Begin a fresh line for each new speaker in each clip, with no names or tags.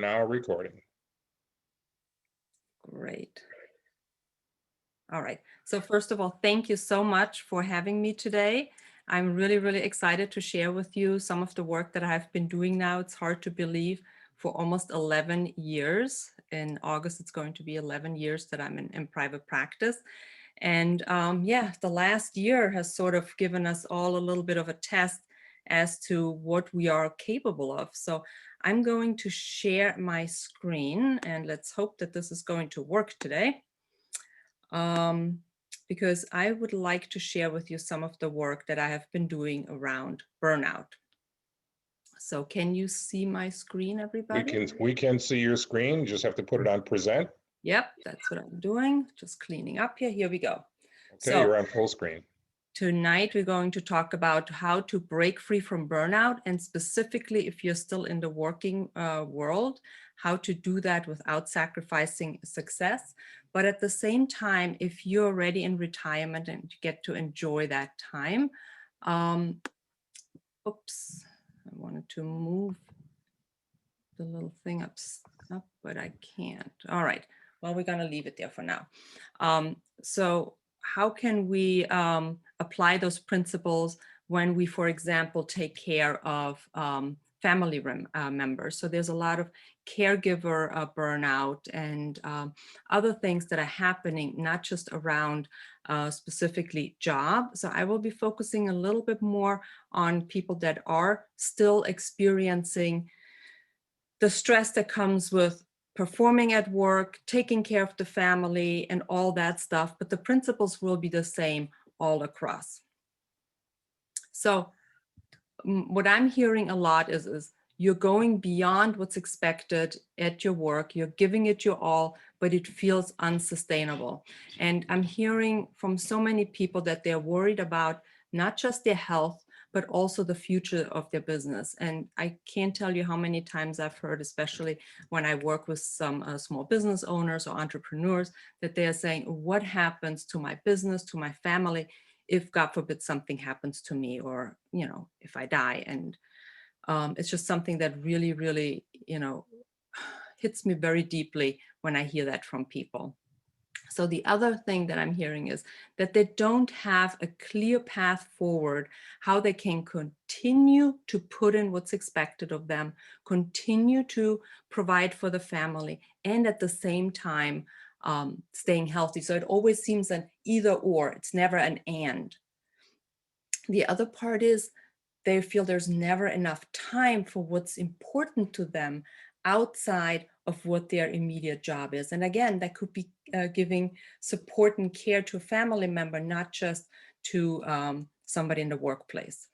Now recording.
Great. All right. So first of all, thank you so much for having me today. I'm really, really excited to share with you some of the work that I've been doing now. It's hard to believe, for almost 11 years. In August, it's going to be 11 years that I'm in private practice. And yeah, the last year has sort of given us all a little bit of a test as to what we are capable of. So I'm going to share my screen, and let's hope that this is going to work today. Because I would like to share with you some of the work that I have been doing around burnout. So can you see my screen, everybody?
We can see your screen. You just have to put it on present.
Yep, that's what I'm doing. Just cleaning up here. Here we go.
Okay, you're on full screen.
Tonight, we're going to talk about how to break free from burnout, and specifically if you're still in the working world, how to do that without sacrificing success. But at the same time, if you're already in retirement and you get to enjoy that time, oops, I wanted to move the little thing up, but I can't. All right, well, we're gonna leave it there for now. So how can we apply those principles when we, for example, take care of family members? So there's a lot of caregiver burnout and other things that are happening, not just around specifically job. So I will be focusing a little bit more on people that are still experiencing the stress that comes with performing at work, taking care of the family, and all that stuff, but the principles will be the same all across. So what I'm hearing a lot is you're going beyond what's expected at your work, you're giving it your all, but it feels unsustainable. And I'm hearing from so many people that they're worried about not just their health, but also the future of their business. And I can't tell you how many times I've heard, especially when I work with some small business owners or entrepreneurs, that they're saying, what happens to my business, to my family, if God forbid something happens to me, or, you know, if I die. And it's just something that really, really, you know, hits me very deeply when I hear that from people. So the other thing that I'm hearing is that they don't have a clear path forward, how they can continue to put in what's expected of them, continue to provide for the family, and at the same time, staying healthy. So it always seems an either or, it's never an and. The other part is they feel there's never enough time for what's important to them outside of what their immediate job is. And again, that could be giving support and care to a family member, not just to somebody in the workplace.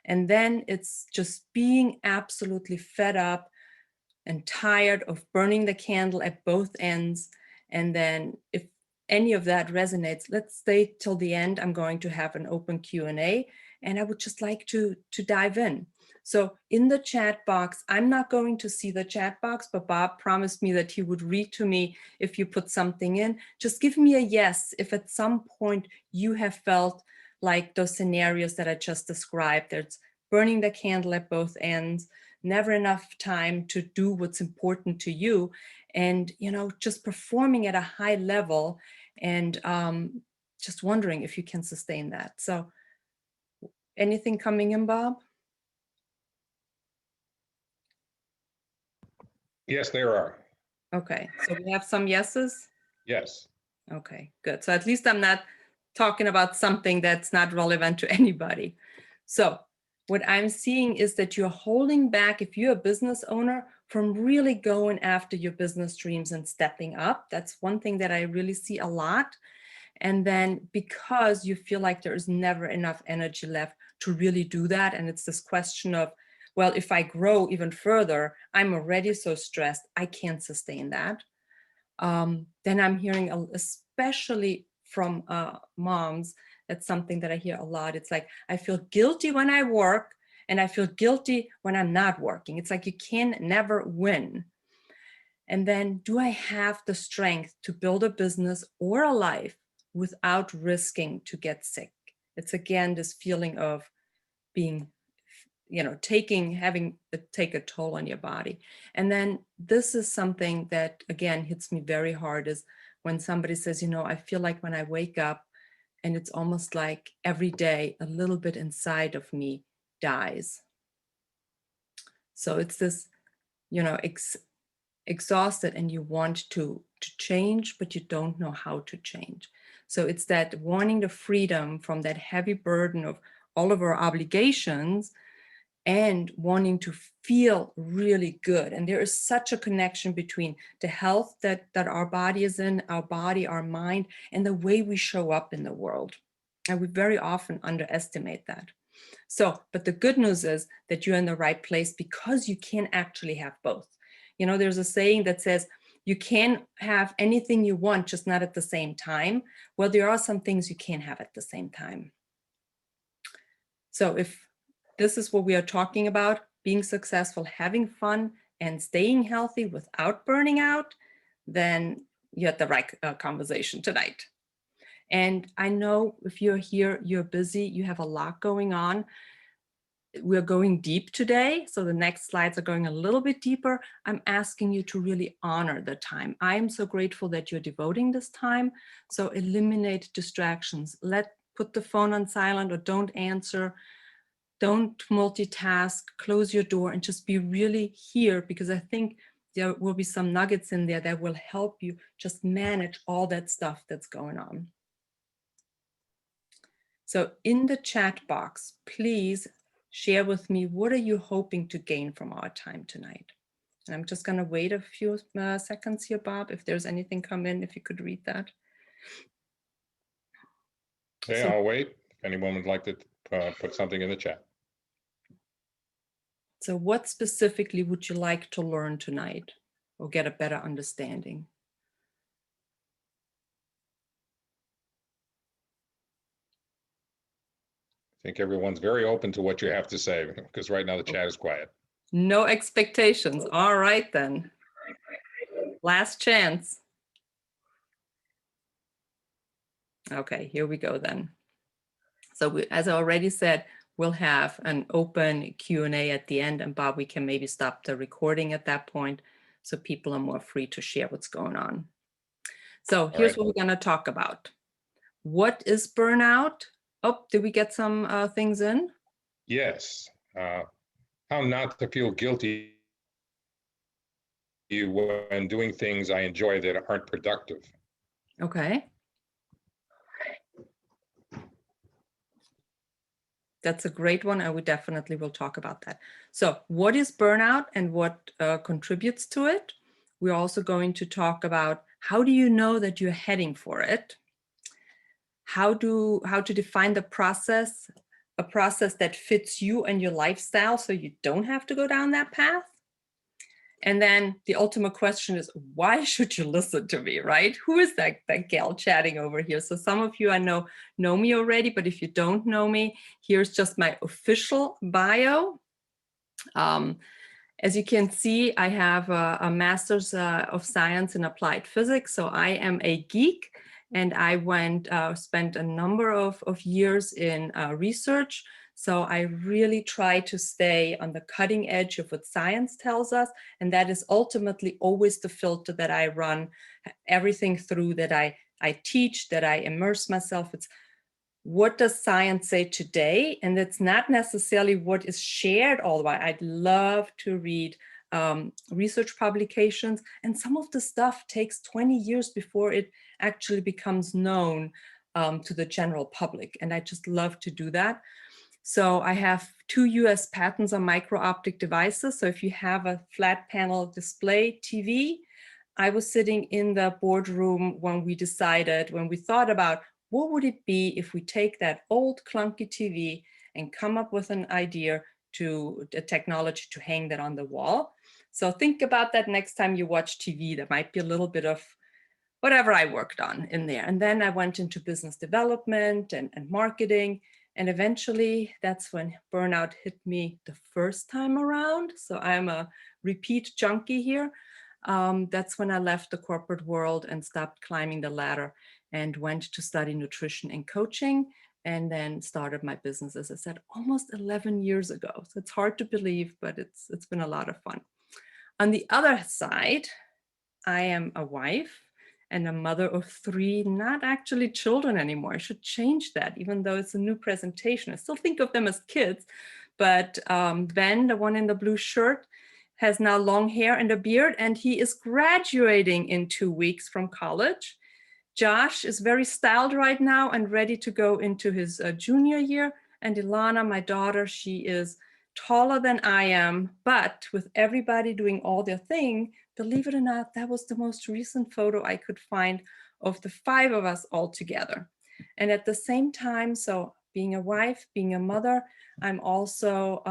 And then it's just being absolutely fed up and tired of burning the candle at both ends. And then if any of that resonates, let's stay till the end. I'm going to have an open Q&A, and I would just like to dive in. So in the chat box, I'm not going to see the chat box, but Bob promised me that he would read to me if you put something in. Just give me a yes if at some point you have felt like those scenarios that I just described. There's burning the candle at both ends, never enough time to do what's important to you, and, you know, just performing at a high level, and just wondering if you can sustain that. So anything coming in, Bob?
Yes, there are.
Okay, so we have some yeses.
Yes.
Okay, good. So at least I'm not talking about something that's not relevant to anybody. So what I'm seeing is that you're holding back, if you're a business owner, from really going after your business dreams and stepping up. That's one thing that I really see a lot. And then because you feel like there is never enough energy left to really do that. And it's this question of, well, if I grow even further, I'm already so stressed, I can't sustain that. Then I'm hearing, especially from moms, that's something that I hear a lot. It's like, I feel guilty when I work and I feel guilty when I'm not working. It's like you can never win. And then, do I have the strength to build a business or a life without risking to get sick? It's again this feeling of being having it take a toll on your body. And then this is something that again hits me very hard, is when somebody says, I feel like when I wake up and it's almost like every day a little bit inside of me dies. So it's this, exhausted, and you want to change, but you don't know how to change. So it's that wanting the freedom from that heavy burden of all of our obligations and wanting to feel really good. And there is such a connection between the health that our body is in, our body, our mind, and the way we show up in the world. And we very often underestimate that. So, but the good news is that you're in the right place, because you can actually have both. There's a saying that says you can have anything you want, just not at the same time. Well, there are some things you can't have at the same time. So if this is what we are talking about, being successful, having fun, and staying healthy without burning out, then you're at the right conversation tonight. And I know if you're here, you're busy, you have a lot going on. We're going deep today, so the next slides are going a little bit deeper. I'm asking you to really honor the time. I'm so grateful that you're devoting this time. So eliminate distractions. Put the phone on silent or don't answer. Don't multitask, close your door, and just be really here, because I think there will be some nuggets in there that will help you just manage all that stuff that's going on. So in the chat box, please share with me, what are you hoping to gain from our time tonight? And I'm just going to wait a few seconds here, Bob, if there's anything come in, if you could read that.
Okay, I'll wait. If anyone would like to put something in the chat.
So what specifically would you like to learn tonight or get a better understanding?
I think everyone's very open to what you have to say, because right now the chat is quiet.
No expectations. All right, then. Last chance. Okay, here we go then. So as I already said, we'll have an open Q&A at the end, and Bob, we can maybe stop the recording at that point so people are more free to share what's going on. So here's what we're going to talk about. What is burnout? Oh, did we get some things in?
Yes. How not to feel guilty when doing things I enjoy that aren't productive.
Okay. That's a great one, and we definitely will talk about that. So what is burnout and what contributes to it? We're also going to talk about how do you know that you're heading for it? How to define the process, a process that fits you and your lifestyle so you don't have to go down that path. And then the ultimate question is, why should you listen to me, right? Who is that gal chatting over here? So some of you I know me already, but if you don't know me, here's just my official bio. As you can see, I have a master's of science in applied physics. So I am a geek, and I spent a number of years in research. So I really try to stay on the cutting edge of what science tells us. And that is ultimately always the filter that I run everything through, that I teach, that I immerse myself. It's what does science say today? And it's not necessarily what is shared all the way. I'd love to read research publications. And some of the stuff takes 20 years before it actually becomes known to the general public. And I just love to do that. So I have 2 US patents on micro-optic devices. So if you have a flat panel display TV, I was sitting in the boardroom when we thought about what would it be if we take that old clunky TV and come up with an idea to a technology to hang that on the wall. So think about that next time you watch TV. There might be a little bit of whatever I worked on in there. And then I went into business development and marketing. And eventually that's when burnout hit me the first time around. So I'm a repeat junkie here. That's when I left the corporate world and stopped climbing the ladder and went to study nutrition and coaching. and then started my business, as I said, almost 11 years ago. So it's hard to believe, but it's been a lot of fun. On the other side, I am a wife and a mother of 3, not actually children anymore. I should change that, even though it's a new presentation. I still think of them as kids, but Ben, the one in the blue shirt, has now long hair and a beard, and he is graduating in 2 weeks from college. Josh is very styled right now and ready to go into his junior year. And Ilana, my daughter, she is taller than I am, but with everybody doing all their thing, believe it or not, that was the most recent photo I could find of the 5 of us all together. And at the same time, so being a wife, being a mother, I'm also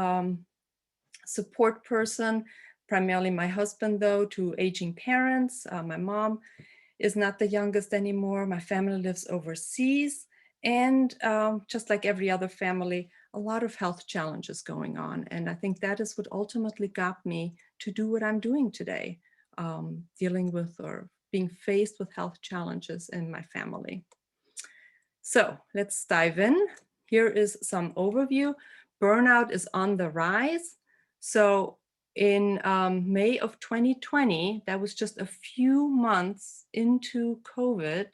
support person, primarily my husband though, to aging parents. My mom is not the youngest anymore. My family lives overseas. And just like every other family, a lot of health challenges going on. And I think that is what ultimately got me to do what I'm doing today, dealing with or being faced with health challenges in my family. So let's dive in. Here is some overview. Burnout is on the rise. So in May of 2020, that was just a few months into COVID,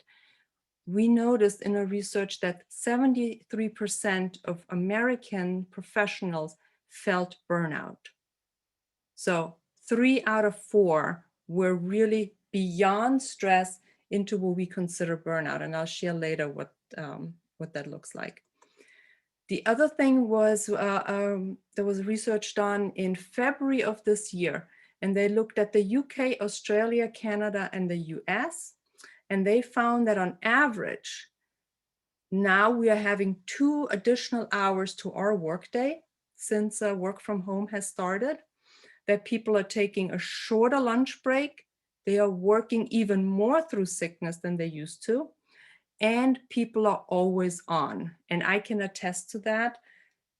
we noticed in our research that 73% of American professionals felt burnout. So 3 out of 4 were really beyond stress into what we consider burnout. And I'll share later what that looks like. The other thing was there was research done in February of this year, and they looked at the UK, Australia, Canada, and the US, and they found that on average, now we are having 2 additional hours to our workday since work from home has started, that people are taking a shorter lunch break, they are working even more through sickness than they used to, and people are always on. And I can attest to that.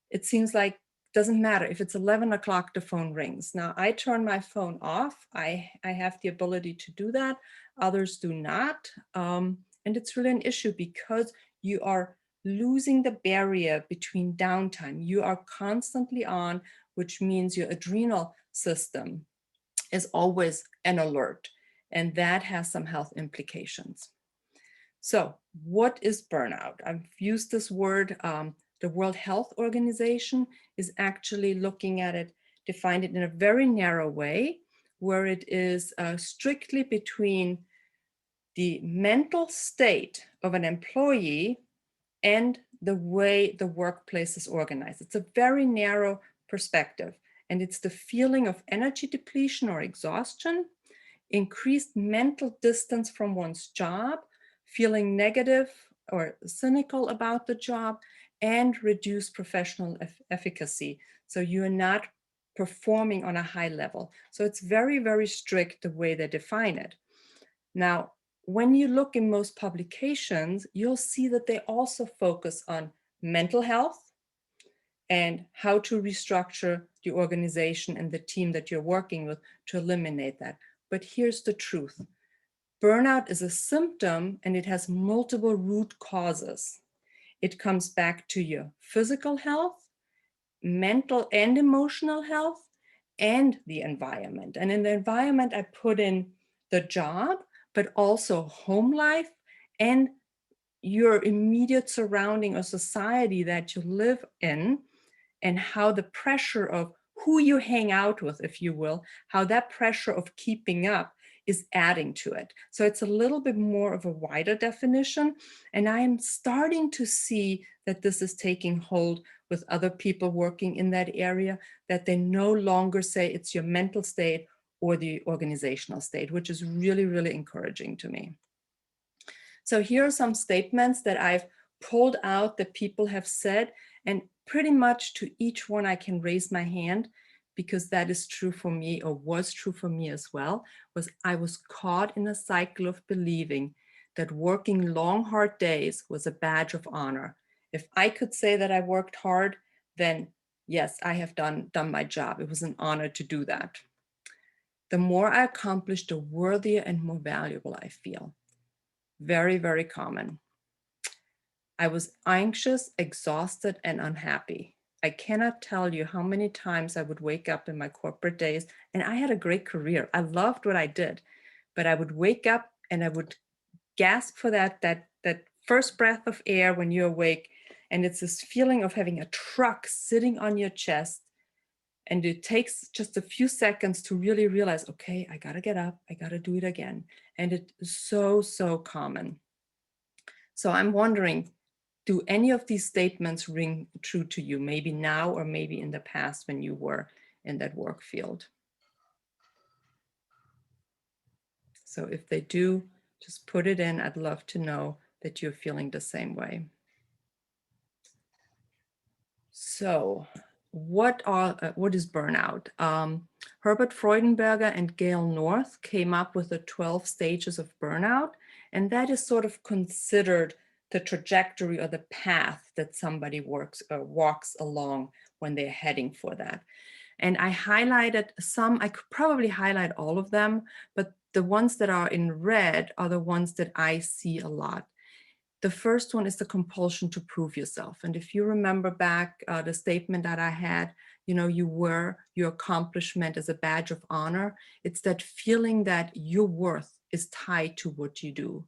It seems like doesn't matter if it's 11 o'clock, the phone rings. Now I turn my phone off. I have the ability to do that. Others do not. And it's really an issue because you are losing the barrier between downtime. You are constantly on, which means your adrenal system is always an alert. And that has some health implications. So what is burnout? I've used this word. The World Health Organization is actually looking at it, defined it in a very narrow way, where it is strictly between the mental state of an employee and the way the workplace is organized. It's a very narrow perspective, and it's the feeling of energy depletion or exhaustion, increased mental distance from one's job, feeling negative or cynical about the job, and reduced professional efficacy. So you're not performing on a high level. So it's very, very strict the way they define it. Now, when you look in most publications, you'll see that they also focus on mental health and how to restructure the organization and the team that you're working with to eliminate that. But here's the truth. Burnout is a symptom and it has multiple root causes. It comes back to your physical health, mental and emotional health, and the environment. And in the environment, I put in the job, but also home life and your immediate surrounding or society that you live in, and how the pressure of who you hang out with, if you will, how that pressure of keeping up is adding to it. So it's a little bit more of a wider definition. And I am starting to see that this is taking hold with other people working in that area, that they no longer say it's your mental state or the organizational state, which is really, really encouraging to me. So here are some statements that I've pulled out that people have said, and pretty much to each one I can raise my hand because that is true for me, or was true for me as well, was I was caught in a cycle of believing that working long, hard days was a badge of honor. If I could say that I worked hard, then yes, I have done my job. It was an honor to do that. The more I accomplish, the worthier and more valuable I feel. Very, very common. I was anxious, exhausted, and unhappy. I cannot tell you how many times I would wake up in my corporate days, and I had a great career. I loved what I did, but I would wake up and I would gasp for that first breath of air when you're awake, and it's this feeling of having a truck sitting on your chest, and it takes just a few seconds to really realize, okay, I gotta get up, I gotta do it again. And it is so common. So I'm wondering, do any of these statements ring true to you, maybe now or maybe in the past when you were in that work field? So if they do, just put it in. I'd love to know that you're feeling the same way. So what is burnout? Herbert Freudenberger and Gail North came up with the 12 stages of burnout, and that is sort of considered the trajectory or the path that somebody walks along when they're heading for that. And I highlighted some. I could probably highlight all of them, but the ones that are in red are the ones that I see a lot. The first one is the compulsion to prove yourself. And if you remember back the statement that I had, your accomplishment as a badge of honor, it's that feeling that your worth is tied to what you do.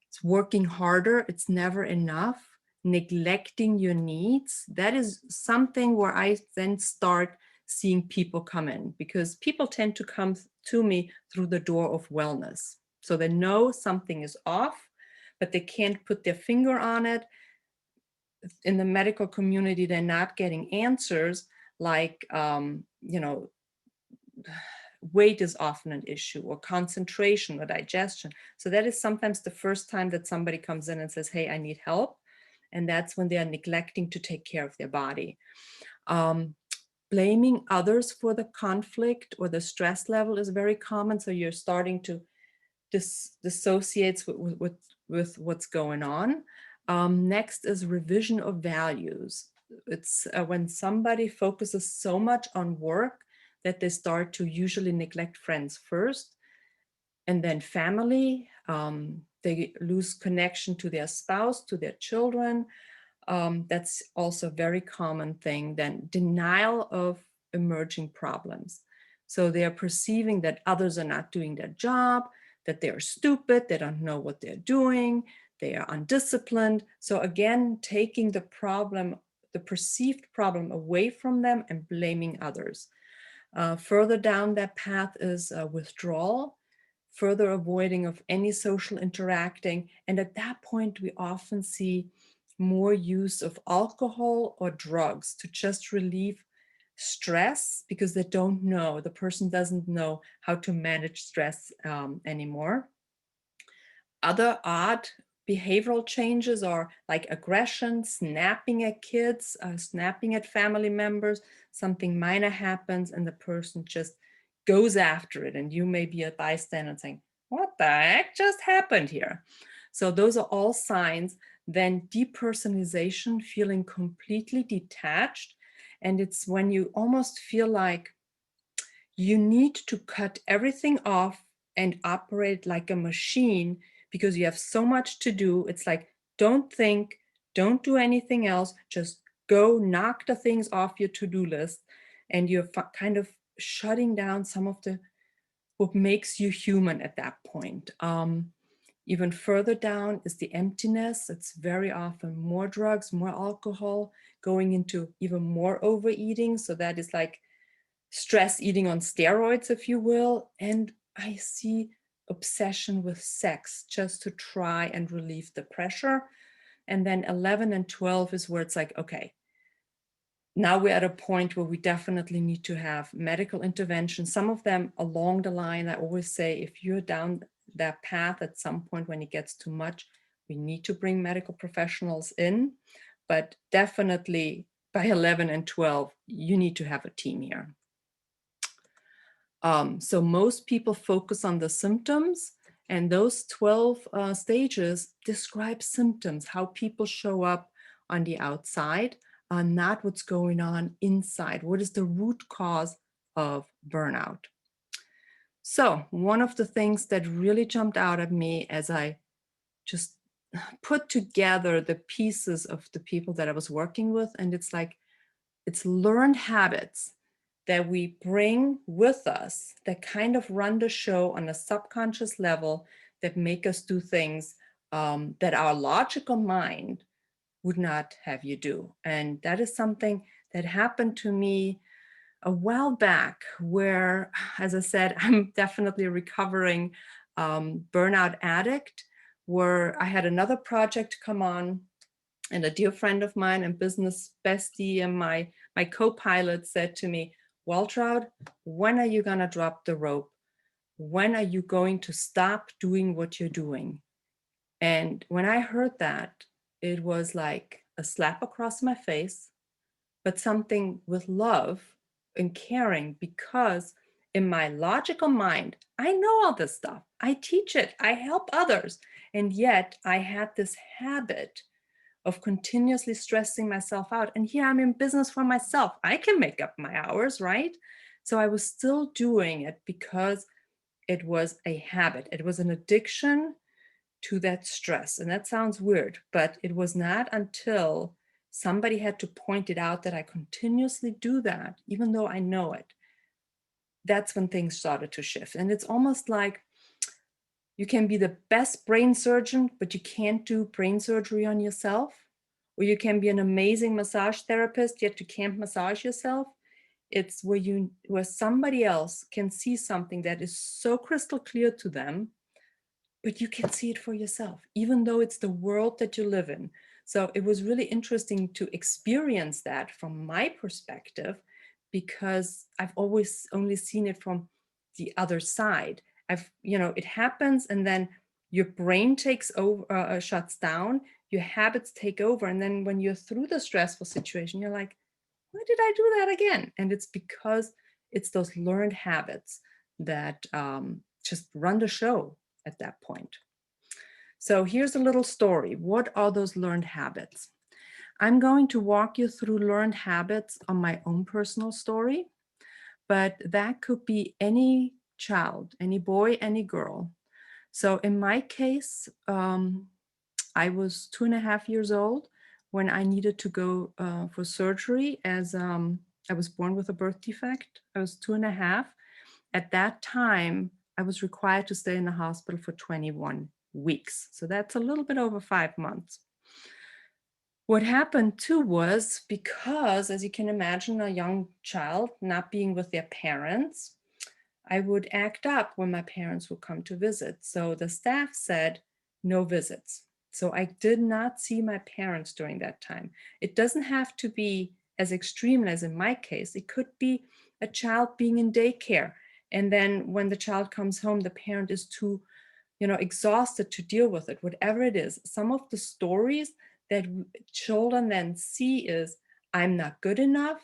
It's working harder, it's never enough, neglecting your needs. That is something where I then start seeing people come in, because people tend to come to me through the door of wellness. So they know something is off, but they can't put their finger on it. In the medical community, they're not getting answers like, weight is often an issue, or concentration or digestion. So that is sometimes the first time that somebody comes in and says, hey, I need help. And that's when they are neglecting to take care of their body. Blaming others for the conflict or the stress level is very common. So you're starting to dissociate with what's going on. Next is revision of values. It's when somebody focuses so much on work that they start to usually neglect friends first, and then family. They lose connection to their spouse, to their children. That's also a very common thing. Then denial of emerging problems. So they are perceiving that others are not doing their job, that they're stupid, they don't know what they're doing, they are undisciplined. So again, taking the problem, the perceived problem away from them and blaming others. Further down that path is withdrawal, further avoiding of any social interacting. And at that point, we often see more use of alcohol or drugs to just relieve stress, because they don't know, the person doesn't know how to manage stress anymore. Other odd behavioral changes are like aggression, snapping at kids, snapping at family members. Something minor happens and the person just goes after it, and you may be a bystander saying, what the heck just happened here? So those are all signs. Then depersonalization, feeling completely detached. And it's when you almost feel like you need to cut everything off and operate like a machine because you have so much to do. It's like, don't think, don't do anything else, just go knock the things off your to-do list. And you're kind of shutting down some of what makes you human at that point. Even further down is the emptiness. It's very often more drugs, more alcohol, going into even more overeating. So that is like stress eating on steroids, if you will. And I see obsession with sex just to try and relieve the pressure. And then 11 and 12 is where it's like, okay, now we're at a point where we definitely need to have medical intervention. Some of them along the line, I always say, if you're down that path at some point when it gets too much, we need to bring medical professionals in. But definitely by 11 and 12, you need to have a team here. So most people focus on the symptoms, and those 12 stages describe symptoms, how people show up on the outside, not what's going on inside. What is the root cause of burnout? So one of the things that really jumped out at me as I just put together the pieces of the people that I was working with, and it's like, it's learned habits that we bring with us that kind of run the show on a subconscious level, that make us do things that our logical mind would not have you do. And that is something that happened to me a while back, where, as I said, I'm definitely a recovering burnout addict, where I had another project come on, and a dear friend of mine and business bestie and my co-pilot said to me, Waltraud, when are you going to drop the rope? When are you going to stop doing what you're doing? And when I heard that, it was like a slap across my face, but something with love and caring, because in my logical mind, I know all this stuff. I teach it, I help others. And yet I had this habit of continuously stressing myself out. And here I'm in business for myself. I can make up my hours, right? So I was still doing it because it was a habit. It was an addiction to that stress. And that sounds weird, but it was not until somebody had to point it out that I continuously do that, even though I know it. That's when things started to shift. And it's almost like you can be the best brain surgeon, but you can't do brain surgery on yourself. Or you can be an amazing massage therapist, yet you can't massage yourself. It's where somebody else can see something that is so crystal clear to them, but you can see it for yourself, even though it's the world that you live in. So it was really interesting to experience that from my perspective, because I've always only seen it from the other side. It happens, and then your brain takes over, shuts down, your habits take over. And then when you're through the stressful situation, you're like, why did I do that again? And it's because it's those learned habits that just run the show at that point. So here's a little story. What are those learned habits? I'm going to walk you through learned habits on my own personal story, but that could be any child, any boy, any girl. So in my case, I was 2.5 years old when I needed to go for surgery, as I was born with a birth defect. I was 2.5. At that time, I was required to stay in the hospital for 21 weeks. So that's a little bit over 5 months. What happened too was, because, as you can imagine, a young child not being with their parents, I would act up when my parents would come to visit. So the staff said, no visits. So I did not see my parents during that time. It doesn't have to be as extreme as in my case. It could be a child being in daycare, and then when the child comes home, the parent is too, exhausted to deal with it, whatever it is. Some of the stories that children then see is, I'm not good enough,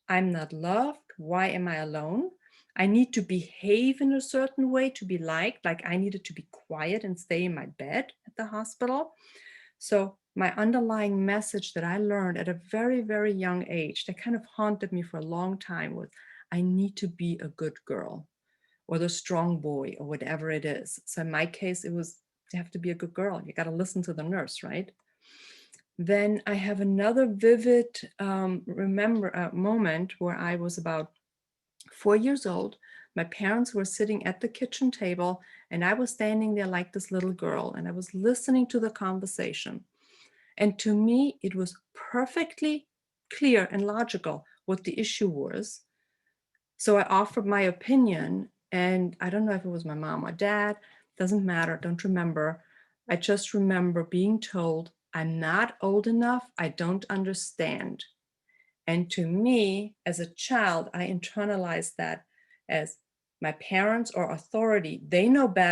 I'm not loved, why am I alone? I need to behave in a certain way to be liked, like I needed to be quiet and stay in my bed at the hospital. So my underlying message that I learned at a very, very young age that kind of haunted me for a long time was, I need to be a good girl, or the strong boy, or whatever it is. So in my case, it was, you have to be a good girl. You got to listen to the nurse, right? Then I have another vivid moment where I was about 4 years old. My parents were sitting at the kitchen table, and I was standing there like this little girl, and I was listening to the conversation. And to me, it was perfectly clear and logical what the issue was. So I offered my opinion, and I don't know if it was my mom or dad, doesn't matter, don't remember. I just remember being told, I'm not old enough, I don't understand. And to me, as a child, I internalized that as my parents or authority, they know better.